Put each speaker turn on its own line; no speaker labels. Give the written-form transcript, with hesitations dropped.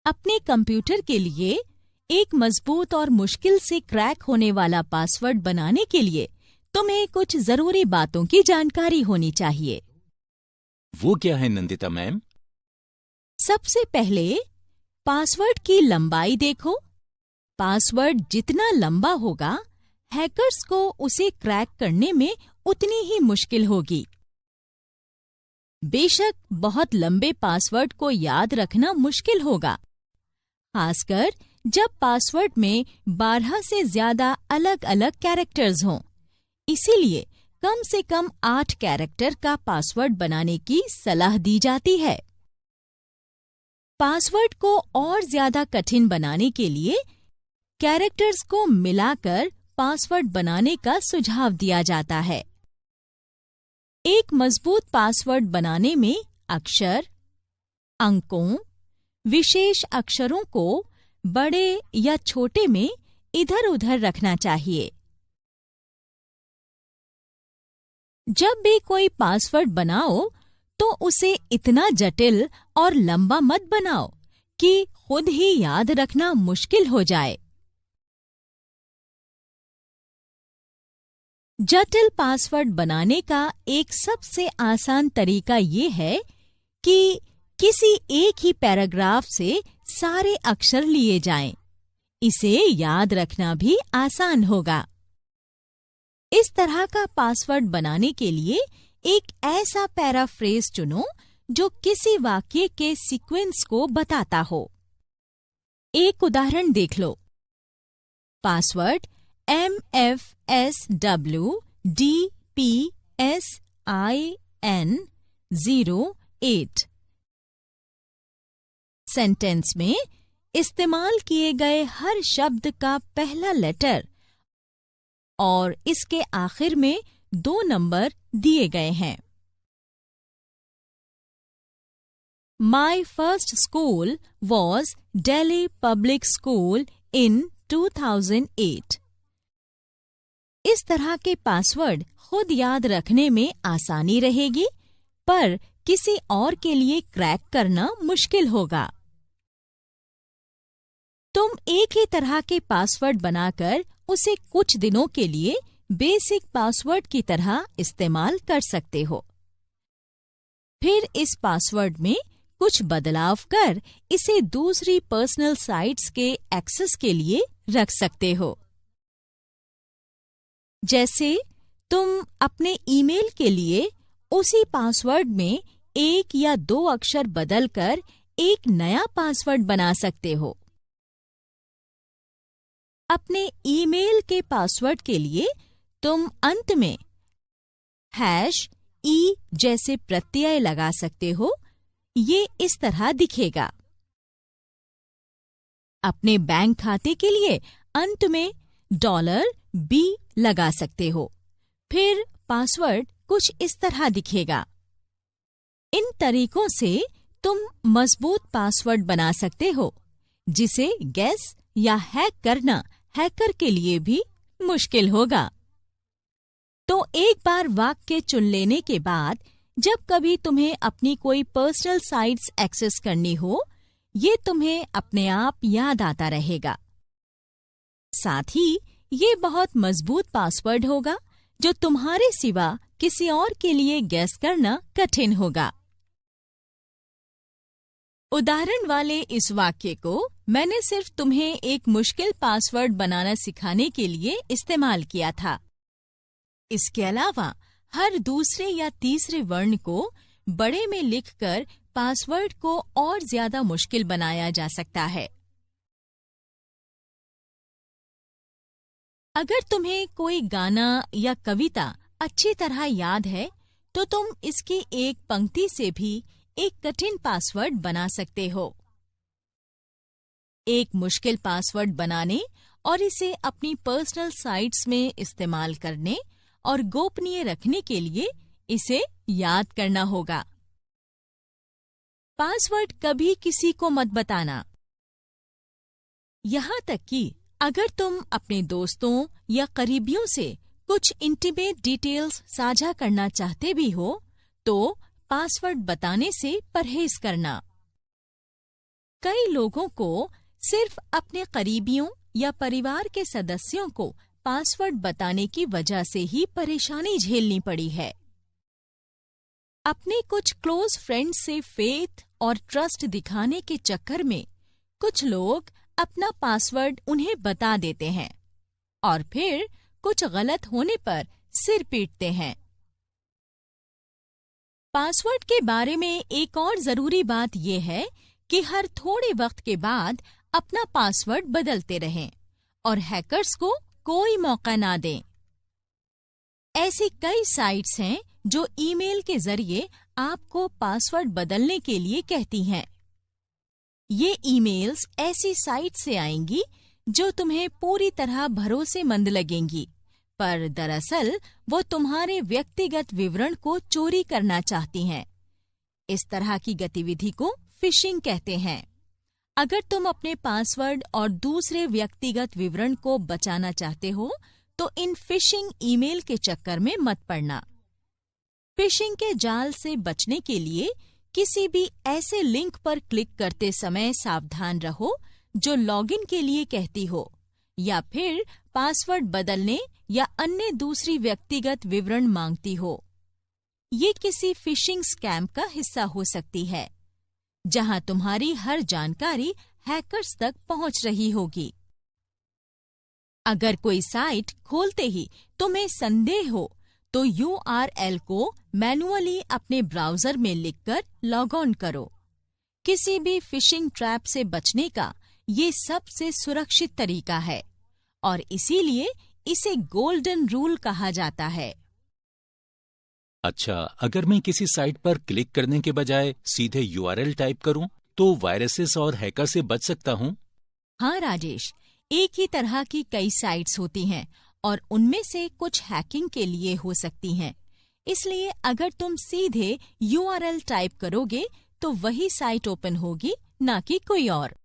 अपने कंप्यूटर के लिए एक मजबूत और मुश्किल से क्रैक होने वाला पासवर्ड बनाने के लिए तुम्हें कुछ जरूरी बातों की जानकारी होनी चाहिए।
वो क्या है नंदिता मैम?
सबसे पहले पासवर्ड की लंबाई देखो। पासवर्ड जितना लंबा होगा, हैकर्स को उसे क्रैक करने में उतनी ही मुश्किल होगी। बेशक बहुत लंबे पासवर्ड को याद रखना मुश्किल होगा, खासकर जब पासवर्ड में 12 से ज्यादा अलग-अलग कैरेक्टर्स हों। इसीलिए कम से कम 8 कैरेक्टर का पासवर्ड बनाने की सलाह दी जाती है। पासवर्ड को और ज्यादा कठिन बनाने के लिए कैरेक्टर्स को मिलाकर पासवर्ड बनाने का सुझाव दिया जाता है। एक मजबूत पासवर्ड बनाने में अक्षर, अंकों, विशेष अक्षरों को बड़े या छोटे में इधर-उधर रखना चाहिए। जब भी कोई पासवर्ड बनाओ तो उसे इतना जटिल और लंबा मत बनाओ कि खुद ही याद रखना मुश्किल हो जाए। जटिल पासवर्ड बनाने का एक सबसे आसान तरीका ये है कि किसी एक ही पैराग्राफ से सारे अक्षर लिए जाएं। इसे याद रखना भी आसान होगा। इस तरह का पासवर्ड बनाने के लिए एक ऐसा पैराफ्रेज चुनो जो किसी वाक्य के सीक्वेंस को बताता हो। एक उदाहरण देख लो। पासवर्ड MFSWDPSIN08 सेंटेंस में इस्तेमाल किए गए हर शब्द का पहला लेटर और इसके आखिर में 2 नंबर दिए गए हैं। My first school was Delhi Public School in 2008। इस तरह के पासवर्ड खुद याद रखने में आसानी रहेगी, पर किसी और के लिए क्रैक करना मुश्किल होगा। तुम एक ही तरह के पासवर्ड बनाकर उसे कुछ दिनों के लिए बेसिक पासवर्ड की तरह इस्तेमाल कर सकते हो। फिर इस पासवर्ड में कुछ बदलाव कर इसे दूसरी पर्सनल साइट्स के एक्सेस के लिए रख सकते हो। जैसे तुम अपने ईमेल के लिए उसी पासवर्ड में 1 या 2 अक्षर बदलकर एक नया पासवर्ड बना सकते हो। अपने ईमेल के पासवर्ड के लिए तुम अंत में #e जैसे प्रत्यय लगा सकते हो। ये इस तरह दिखेगा। अपने बैंक खाते के लिए अंत में $B लगा सकते हो। फिर पासवर्ड कुछ इस तरह दिखेगा। इन तरीकों से तुम मजबूत पासवर्ड बना सकते हो, जिसे गेस या हैक करना हैकर के लिए भी मुश्किल होगा। तो एक बार वाक्य चुन लेने के बाद जब कभी तुम्हें अपनी कोई पर्सनल साइट्स एक्सेस करनी हो, ये तुम्हें अपने आप याद आता रहेगा। साथ ही ये बहुत मजबूत पासवर्ड होगा जो तुम्हारे सिवा किसी और के लिए गेस करना कठिन होगा। उदाहरण वाले इस वाक्य को मैंने सिर्फ तुम्हें एक मुश्किल पासवर्ड बनाना सिखाने के लिए इस्तेमाल किया था। इसके अलावा हर दूसरे या तीसरे वर्ण को बड़े में लिखकर पासवर्ड को और ज्यादा मुश्किल बनाया जा सकता है। अगर तुम्हें कोई गाना या कविता अच्छी तरह याद है, तो तुम इसकी एक पंक्ति से भी एक कठिन पासवर्ड बना सकते हो। एक मुश्किल पासवर्ड बनाने और इसे अपनी पर्सनल साइट्स में इस्तेमाल करने और गोपनीय रखने के लिए इसे याद करना होगा। पासवर्ड कभी किसी को मत बताना। यहाँ तक कि अगर तुम अपने दोस्तों या करीबियों से कुछ इंटीमेट डिटेल्स साझा करना चाहते भी हो, तो पासवर्ड बताने से परहेज करना। कई लोगों को सिर्फ अपने करीबियों या परिवार के सदस्यों को पासवर्ड बताने की वजह से ही परेशानी झेलनी पड़ी है। अपने कुछ क्लोज फ्रेंड्स से फेथ और ट्रस्ट दिखाने के चक्कर में कुछ लोग अपना पासवर्ड उन्हें बता देते हैं और फिर कुछ गलत होने पर सिर पीटते हैं। पासवर्ड के बारे में एक और जरूरी बात यह है कि हर थोड़े वक्त के बाद अपना पासवर्ड बदलते रहें और हैकर्स को कोई मौका ना दें। ऐसी कई साइट्स हैं जो ईमेल के जरिए आपको पासवर्ड बदलने के लिए कहती हैं। ये ईमेल्स ऐसी साइट से आएंगी जो तुम्हें पूरी तरह भरोसेमंद लगेंगी, पर दरअसल वो तुम्हारे व्यक्तिगत विवरण को चोरी करना चाहती हैं। इस तरह की गतिविधि को फिशिंग कहते हैं। अगर तुम अपने पासवर्ड और दूसरे व्यक्तिगत विवरण को बचाना चाहते हो तो इन फिशिंग ईमेल के चक्कर में मत पड़ना। फिशिंग के जाल से बचने के लिए किसी भी ऐसे लिंक पर क्लिक करते समय सावधान रहो जो लॉगिन के लिए कहती हो या फिर पासवर्ड बदलने या अन्य दूसरी व्यक्तिगत विवरण मांगती हो। ये किसी फिशिंग स्कैम का हिस्सा हो सकती है जहां तुम्हारी हर जानकारी हैकर्स तक पहुंच रही होगी। अगर कोई साइट खोलते ही तुम्हें संदेह हो तो URL को मैन्युअली अपने ब्राउजर में लिखकर लॉग ऑन करो। किसी भी फिशिंग ट्रैप से बचने का ये सबसे सुरक्षित तरीका है और इसीलिए इसे गोल्डन रूल कहा जाता है।
अच्छा, अगर मैं किसी साइट पर क्लिक करने के बजाय सीधे URL टाइप करूं, तो वायरसेस और हैकर से बच सकता हूं?
हाँ राजेश, एक ही तरह की कई साइट्स होती हैं और उनमें से कुछ हैकिंग के लिए हो सकती हैं। इसलिए अगर तुम सीधे URL टाइप करोगे तो वही साइट ओपन होगी, ना कि कोई और।